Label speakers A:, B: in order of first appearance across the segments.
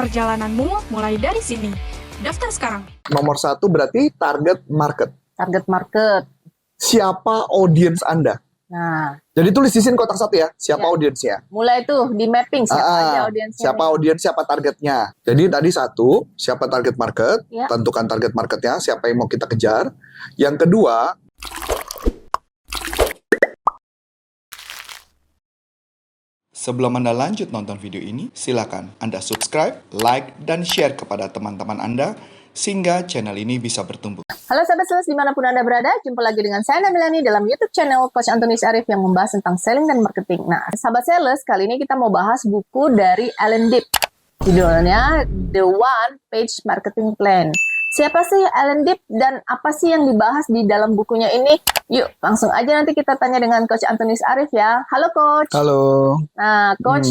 A: Perjalananmu mulai dari sini. Daftar sekarang.
B: Nomor 1 berarti target market.
C: Target market.
B: Siapa audiens Anda?
C: Nah,
B: Jadi tulis di sini kotak 1 ya, siapa
C: Ya.
B: audiensnya.
C: mulai tuh di mapping siapa aja audiensnya.
B: Siapa
C: nih.
B: audiens, siapa targetnya. Jadi tadi 1, siapa target market,
C: Ya.
B: tentukan target marketnya, siapa yang mau kita kejar. Yang kedua,
D: sebelum Anda lanjut nonton video ini, silakan Anda subscribe, like, dan share kepada teman-teman Anda, sehingga channel ini bisa bertumbuh.
C: Halo sahabat sales dimanapun Anda berada, jumpa lagi dengan saya Namilani dalam YouTube channel Coach Antonius Arif yang membahas tentang selling dan marketing. Nah, sahabat sales, kali ini kita mau bahas buku dari Alan Deep. Judulnya The One Page Marketing Plan. Siapa sih Alan Deep dan apa sih yang dibahas di dalam bukunya ini? Yuk, langsung aja nanti kita tanya dengan Coach Antonius Arif ya. Halo Coach.
B: halo.
C: Nah, Coach,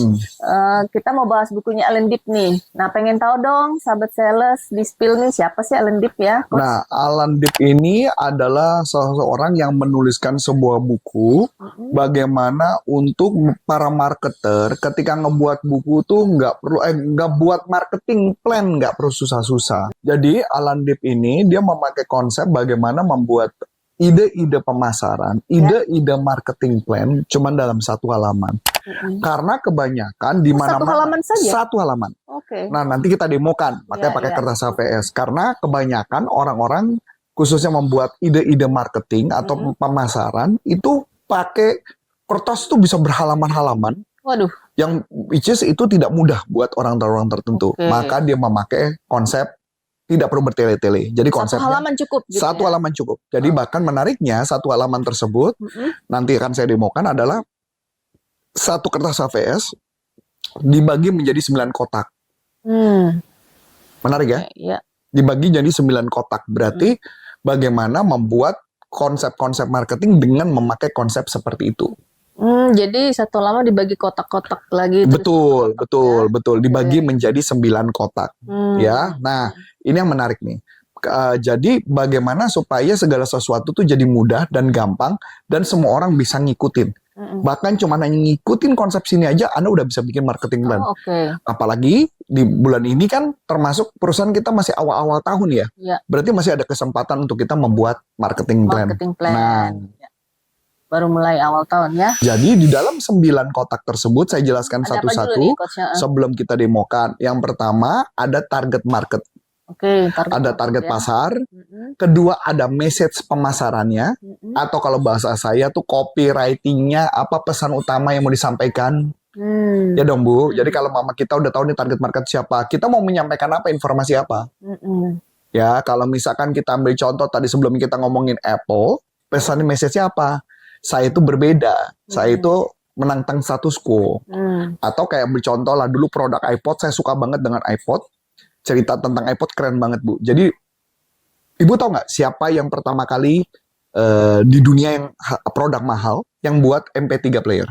C: kita mau bahas bukunya Alan Deep nih. Nah, pengen tahu dong, sahabat sales, di spill nih, siapa sih Alan Deep ya, Coach?
B: Nah, Alan Deep ini adalah seseorang yang menuliskan sebuah buku bagaimana untuk para marketer ketika ngebuat buku tuh nggak buat marketing plan, nggak perlu susah-susah. Jadi Alan Deep ini dia memakai konsep bagaimana membuat ide-ide pemasaran, ide-ide marketing plan cuman dalam satu halaman. Karena kebanyakan di mana-mana
C: Satu halaman saja?
B: Satu halaman.
C: Oke.
B: Nah, nanti kita demokan, makanya
C: Iya,
B: pakai
C: iya.
B: kertas HVS. Karena kebanyakan orang-orang, khususnya membuat ide-ide marketing atau pemasaran, itu pakai kertas tuh bisa berhalaman-halaman,
C: Waduh.
B: yang which is itu tidak mudah buat orang-orang tertentu.
C: Oke.
B: Maka dia memakai konsep tidak perlu bertele-tele. Jadi
C: Satu
B: konsepnya
C: halaman cukup gitu
B: satu
C: ya?
B: halaman cukup. Jadi bahkan menariknya satu halaman tersebut nanti akan saya demokan adalah satu kertas HVS dibagi menjadi 9 kotak. Menarik ya?
C: Iya.
B: Dibagi jadi 9 kotak. Berarti bagaimana membuat konsep-konsep marketing dengan memakai konsep seperti itu.
C: Jadi satu halaman dibagi kotak-kotak lagi. terus
B: Betul,
C: kotak-kotak
B: betul,
C: ya?
B: betul. Dibagi menjadi 9 kotak. Ya, nah ini yang menarik nih. Jadi bagaimana supaya segala sesuatu tuh jadi mudah dan gampang dan semua orang bisa ngikutin. Bahkan cuma hanya ngikutin konsep sini aja, Anda udah bisa bikin marketing plan.
C: Oh, oke.
B: Apalagi di bulan ini kan termasuk perusahaan kita masih awal-awal tahun ya.
C: Ya.
B: Berarti masih ada kesempatan untuk kita membuat marketing plan.
C: Marketing plan.
B: Nah,
C: Ya. Baru mulai awal tahun ya.
B: jadi di dalam 9 kotak tersebut saya jelaskan
C: Ada apa dulu
B: satu-satu
C: nih, Coach?
B: sebelum kita demokan. Yang pertama ada target market,
C: Oke,
B: ada target
C: ya.
B: pasar. Kedua ada message pemasarannya, atau kalau bahasa saya tuh copywritingnya, apa pesan utama yang mau disampaikan. Ya dong Bu, jadi kalau mama kita udah tahu nih target market siapa, kita mau menyampaikan apa, informasi apa. Ya, kalau misalkan kita ambil contoh tadi sebelum kita ngomongin Apple, pesan message-nya apa? Saya itu berbeda, saya itu menantang status quo. Atau kayak ambil contoh lah, dulu produk iPod, saya suka banget dengan iPod. Cerita tentang iPod keren banget Bu. Jadi, Ibu tahu nggak siapa yang pertama kali di dunia yang produk mahal yang buat MP3 player?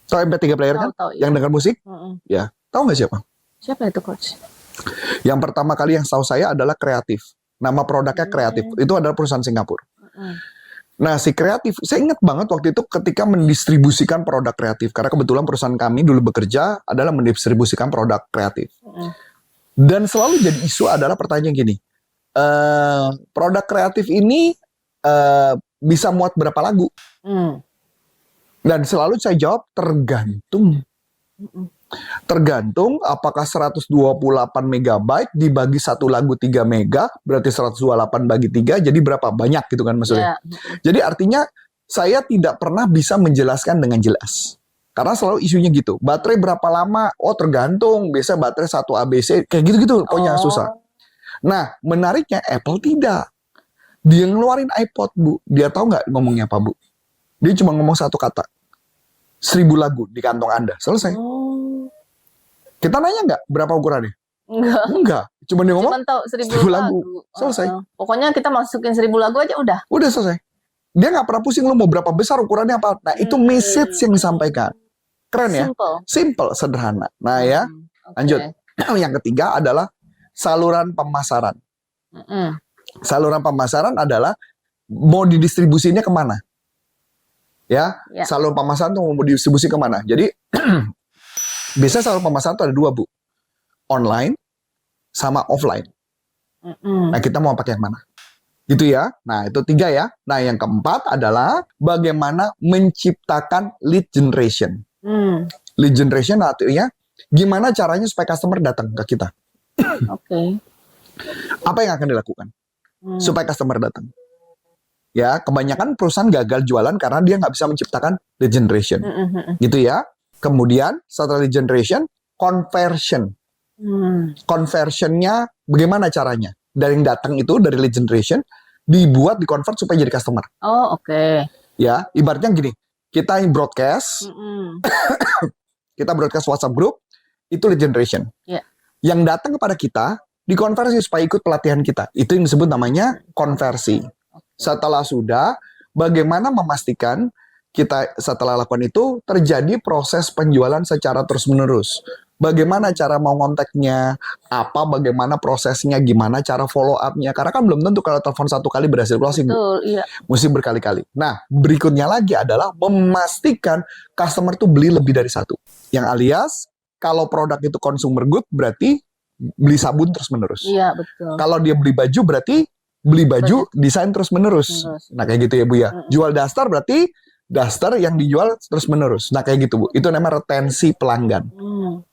B: Tahu MP3 player kan?
C: Tahu, iya.
B: Yang dengar musik? Ya, tahu nggak siapa?
C: Siapa itu, Coach?
B: Yang pertama kali yang tahu saya adalah Kreatif. Nama produknya Kreatif. Itu adalah perusahaan Singapura. Nah, si Kreatif, saya ingat banget waktu itu ketika mendistribusikan produk kreatif. Karena kebetulan perusahaan kami dulu bekerja adalah mendistribusikan produk kreatif. Dan selalu jadi isu adalah pertanyaan gini, produk kreatif ini bisa muat berapa lagu? Dan selalu saya jawab tergantung. Tergantung apakah 128 megabyte dibagi satu lagu 3 mega, berarti 128 bagi 3, jadi berapa? Banyak gitu kan maksudnya. Jadi artinya saya tidak pernah bisa menjelaskan dengan jelas. Karena selalu isunya gitu. Baterai berapa lama? Oh tergantung, biasa baterai 1 ABC, kayak gitu-gitu, pokoknya susah. Nah, menariknya Apple tidak. Dia ngeluarin iPod, Bu. Dia tahu nggak ngomongnya apa, Bu? Dia cuma ngomong satu kata. 1000 lagu di kantong Anda. Selesai. Kita nanya nggak berapa ukurannya? Enggak. Cuma dia ngomong
C: Cuman tahu 1000 lagu.
B: Selesai.
C: Pokoknya kita masukin 1000 lagu aja udah.
B: Udah selesai. Dia nggak pernah pusing lu mau berapa besar ukurannya apa. Nah, itu message yang disampaikan. Keren ya? Simple, sederhana. Nah ya, lanjut. Yang ketiga adalah saluran pemasaran. Saluran pemasaran adalah mau didistribusinya kemana? Ya, saluran pemasaran tuh mau didistribusi kemana? Jadi, biasanya saluran pemasaran itu ada 2, Bu. online sama offline. Nah, kita mau pakai yang mana? Gitu ya. Nah, itu 3 ya. Nah, yang keempat adalah bagaimana menciptakan lead generation. Lead generation artinya gimana caranya supaya customer datang ke kita.
C: Oke.
B: Apa yang akan dilakukan supaya customer datang? Ya, kebanyakan perusahaan gagal jualan karena dia nggak bisa menciptakan lead generation. Gitu ya. Kemudian setelah lead generation, conversion. Conversionnya bagaimana caranya? Dari yang datang itu, dari lead generation, dibuat, di-convert supaya jadi customer.
C: Oh, oke.
B: Ya, ibaratnya gini, kita broadcast, kita broadcast WhatsApp group, itu lead generation.
C: Yeah.
B: Yang datang kepada kita, dikonversi supaya ikut pelatihan kita. Itu yang disebut namanya konversi. Setelah sudah, bagaimana memastikan kita setelah lakukan itu, terjadi proses penjualan secara terus-menerus. Bagaimana cara mau ngontaknya, bagaimana prosesnya, gimana cara follow up-nya. Karena kan belum tentu kalau telepon 1 kali berhasil closing.
C: Betul, iya.
B: Mesti berkali-kali. Nah, berikutnya lagi adalah memastikan customer tuh beli lebih dari 1. Yang alias, kalau produk itu consumer good, berarti beli sabun terus-menerus.
C: Iya, betul.
B: Kalau dia beli baju, berarti beli baju desain terus-menerus. Nah, kayak gitu ya, Bu ya. Jual daster berarti daster yang dijual terus-menerus. Nah, kayak gitu, Bu. Itu namanya retensi pelanggan.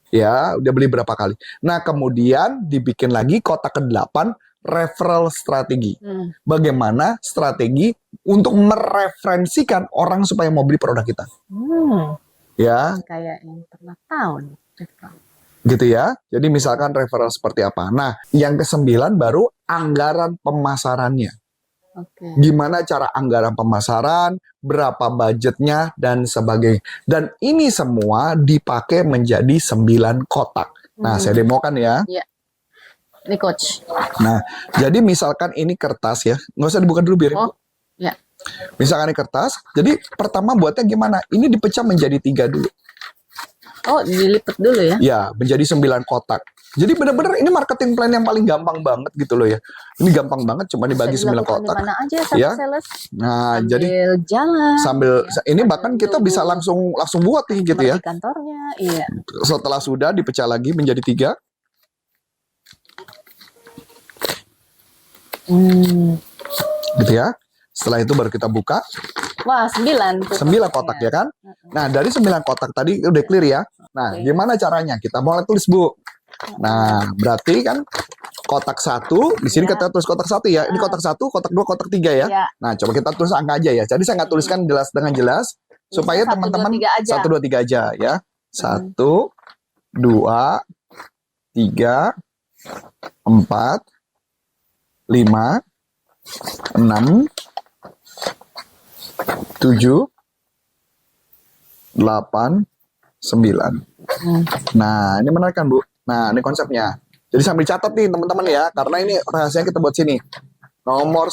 B: Ya, udah beli berapa kali. Nah, kemudian dibikin lagi kotak ke-8, referral strategi. Bagaimana strategi untuk mereferensikan orang supaya mau beli produk kita. Ya.
C: Kayak yang pernah tahu nih.
B: Gitu ya. Jadi misalkan referral seperti apa. Nah, yang ke-9 baru anggaran pemasarannya. Gimana cara anggaran pemasaran, berapa budgetnya, dan sebagainya. Dan ini semua dipakai menjadi 9 kotak. Nah, saya demokan ya.
C: Iya. Ini coach.
B: Nah, jadi misalkan ini kertas ya. Nggak usah dibuka dulu biar.
C: Ya.
B: Misalkan ini kertas. Jadi pertama buatnya gimana? Ini dipecah menjadi 3 dulu.
C: Oh, dilipat dulu ya?
B: Ya, menjadi 9 kotak. Jadi benar-benar ini marketing plan yang paling gampang banget gitu loh ya. Ini gampang banget, cuma dibagi 9 kotak.
C: Di mana aja sama
B: ya.
C: sales.
B: Nah,
C: sambil
B: jadi
C: jalan.
B: Sambil ini bahkan kita bisa langsung buat nih gitu ya.
C: Di kantornya, iya.
B: Setelah sudah dipecah lagi menjadi 3. Gitu ya. Setelah itu baru kita buka.
C: Wah, 9.
B: 9 kotak ya kan? Nah, dari 9 kotak tadi udah clear ya. Nah, gimana caranya? Kita mulai tulis, Bu. Nah, berarti kan kotak 1, di sini kita tulis kotak 1 ya. Ini kotak 1, kotak 2, kotak 3 ya. Nah, coba kita tulis angka aja ya. Jadi saya nggak tuliskan jelas dengan jelas supaya teman-teman 1, 2, 3 aja ya. 1, 2, 3, 4, 5, 6, 7, 8, 9. Nah, ini menarik kan, Bu? Nah, ini konsepnya. Jadi sambil catat nih teman-teman ya, karena ini rahasianya kita buat sini. Nomor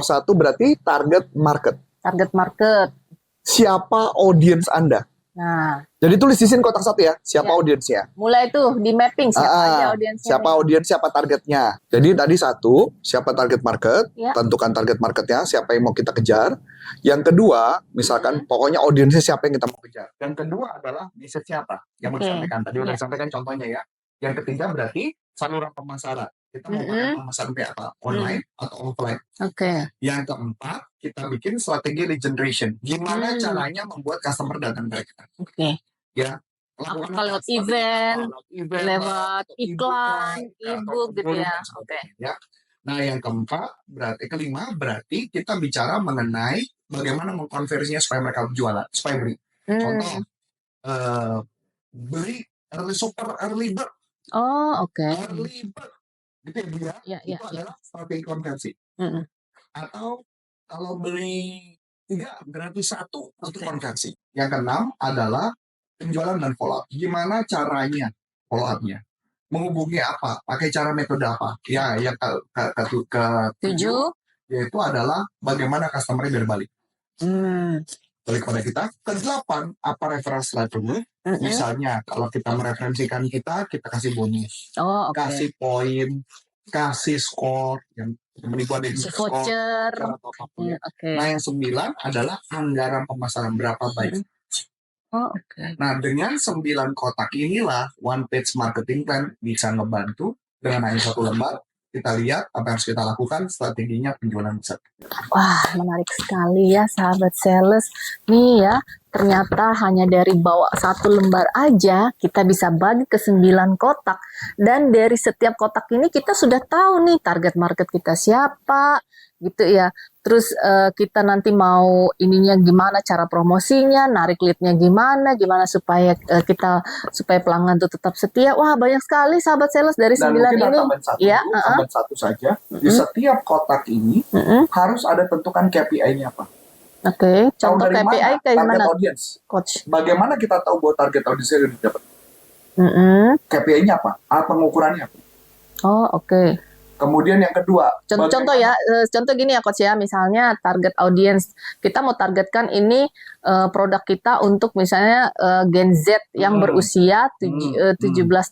B: satu berarti target market.
C: Target market.
B: Siapa audiens Anda?
C: Nah.
B: Jadi tulis di sini kotak 1 ya, siapa audiensnya.
C: Mulai tuh di mapping siapa aja audiensnya.
B: Siapa audiens, siapa targetnya. Jadi tadi 1, siapa target market, tentukan target marketnya, siapa yang mau kita kejar. Yang kedua, misalkan pokoknya audiensnya siapa yang kita mau kejar. Yang kedua adalah message siapa yang mau disampaikan. Tadi udah disampaikan contohnya ya. Yang ketiga berarti saluran pemasaran. Kita mau pakai pemasaran kayak apa? Online atau offline. Yang keempat, kita bikin strategi lead generation. Gimana caranya membuat customer datang ke kita. Ya.
C: Kalau lewat event, lewat iklan, e-book gitu ya.
B: Ya. Nah, yang kelima berarti kita bicara mengenai bagaimana mengkonversinya supaya mereka jualan, supaya beli. Contoh, beli super early bird. Early bird. Gitu ya, Bu ya. Itu adalah strategi konversi. Atau kalau beli 3 gratis 1 itu konversi. Yang keenam adalah penjualan dan follow up. Gimana caranya follow up-nya? Menghubungi apa? Pakai cara metode apa? Ya, yang ke-7 yaitu adalah bagaimana customer-nya berbalik. Balik kepada kita. Ke-8, apa referral strategi? Misalnya, kalau kita mereferensikan kita kasih bonus. Kasih poin, kasih skor, yang menipu ada
C: voucher.
B: Nah, yang 9 adalah anggaran pemasaran berapa baik.
C: Oh, oke.
B: Nah, dengan 9 kotak inilah one page marketing plan bisa ngebantu dengan hanya 1 lembar. Kita lihat apa yang harus kita lakukan, strateginya penjualan besar.
C: Wah, menarik sekali ya sahabat sales. Nih ya, ternyata hanya dari bawa 1 lembar aja, kita bisa bagi ke 9 kotak. Dan dari setiap kotak ini kita sudah tahu nih target market kita siapa, gitu ya. Terus kita nanti mau ininya gimana, cara promosinya, narik leadnya gimana supaya supaya pelanggan tuh tetap setia. Wah, banyak sekali sahabat sales dari
B: Dan
C: 9
B: mungkin
C: ini.
B: tambahan satu,
C: Ya,
B: tambahan satu saja. Di setiap kotak ini harus ada tentukan KPI-nya apa.
C: Oke,
B: Tahu
C: contoh
B: dari
C: KPI
B: mana?
C: kayak
B: Target
C: gimana,
B: audience.
C: Coach?
B: Bagaimana kita tahu bahwa target audience sudah didapat? KPI-nya apa? Pengukurannya apa?
C: Oh, oke.
B: Kemudian yang kedua,
C: Contoh ya, contoh gini ya Coach ya, misalnya target audience, kita mau targetkan ini produk kita untuk misalnya Gen Z yang berusia 17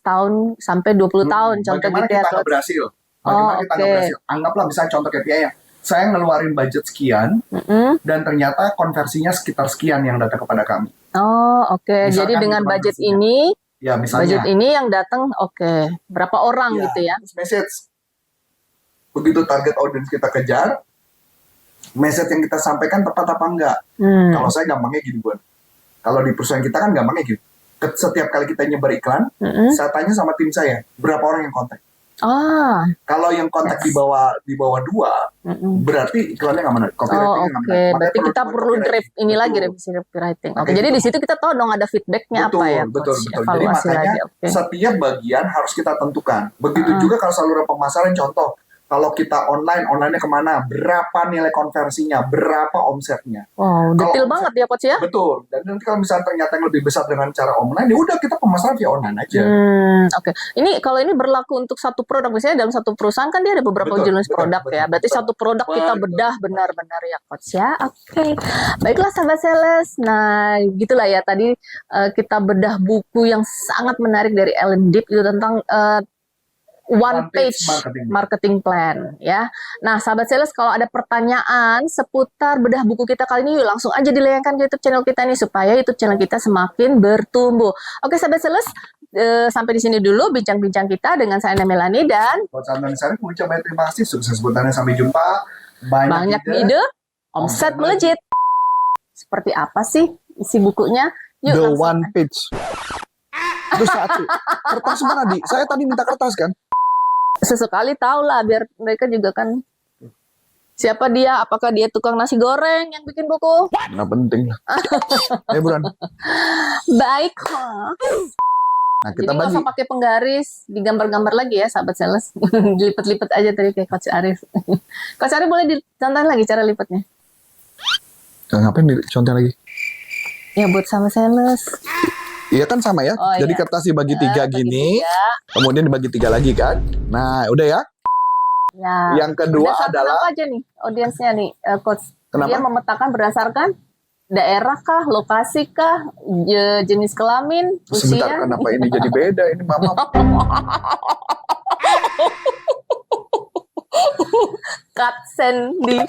C: tahun sampai 20 tahun, contoh
B: bagaimana
C: gitu ya
B: kita nggak
C: Coach.
B: berhasil? Bagaimana kita nggak
C: oke.
B: berhasil? Anggaplah misalnya contoh KPI yang saya ngeluarin budget sekian dan ternyata konversinya sekitar sekian yang datang kepada kami.
C: Oh, oke.
B: Misalkan
C: Jadi dengan
B: gitu
C: budget
B: konversinya.
C: ini,
B: Ya misalnya.
C: yang datang, oke. Berapa orang
B: Ya,
C: gitu ya?
B: terus message. Begitu target audience kita kejar, message yang kita sampaikan tepat apa enggak? Kalau saya gampangnya gini, Bun. Kalau di perusahaan kita kan gampangnya gini. Setiap kali kita nyebar iklan, saya tanya sama tim saya, berapa orang yang kontak? Kalau yang kontak di bawah 2, berarti iklannya nggak menarik.
C: Oh, oke. Berarti kita perlu ini lagi revisi copywriting. Oke, jadi di situ kita tahu dong ada feedbacknya apa ya,
B: betul.
C: Coach?
B: Jadi
C: Evaluasi
B: makanya
C: lagi. Oke.
B: setiap bagian harus kita tentukan. Begitu juga kalau saluran pemasaran, contoh, kalau kita online-nya kemana, berapa nilai konversinya, berapa omsetnya.
C: Wow, detail
B: Kalau
C: banget ya Coach ya?
B: Betul. Dan nanti kalau misalnya ternyata yang lebih besar dengan cara online, ya udah kita pemasaran via online aja.
C: Oke. Ini kalau ini berlaku untuk satu produk, misalnya dalam satu perusahaan kan dia ada beberapa jenis produk ya. Berarti satu produk kita bedah benar-benar ya Coach ya. Oke. Baiklah sahabat sales. Nah, gitulah ya tadi kita bedah buku yang sangat menarik dari Ellen Deep itu tentang one page marketing plan ya. Nah, sahabat sales kalau ada pertanyaan seputar bedah buku kita kali ini, yuk langsung aja dilayangkan ke YouTube channel kita nih supaya YouTube channel kita semakin bertumbuh. Oke, sahabat sales, sampai di sini dulu bincang-bincang kita dengan saya Melani dan
B: Buat sahabat saya, mengucapkan terima kasih. Sukses buatannya, sampai jumpa.
C: banyak ide, omset melejit. Seperti apa sih isi bukunya? Yuk
B: The
C: langsung.
B: one page. Itu satu. Kertas mana, Di? Saya tadi minta kertas kan?
C: Sesekali tahu lah biar mereka juga kan siapa dia, apakah dia tukang nasi goreng yang bikin buku.
B: Nggak penting lah. Buruan.
C: Baik.
B: Nah,
C: Jadi
B: kita
C: nggak
B: bagi.
C: usah pakai penggaris, digambar-gambar lagi ya sahabat sales. Dilipet-lipet aja tadi kayak Coach Arif. Coach Arif boleh dicontohin lagi cara lipatnya?
B: Ngapain dicontoh lagi?
C: Ya buat sahabat sales.
B: Iya kan sama ya.
C: Oh,
B: Jadi
C: iya.
B: kertas dibagi 3
C: Bagi
B: gini,
C: 3.
B: kemudian dibagi 3 lagi kan. Nah, udah ya.
C: Ya.
B: Yang kedua
C: Berdasarkan
B: adalah
C: apa aja nih audiensnya nih, Coach?
B: Kenapa?
C: Dia memetakan berdasarkan daerah kah, lokasi kah, jenis kelamin,
B: sebentar,
C: usia.
B: kenapa ini jadi beda ini mama?
C: Cut Sandy.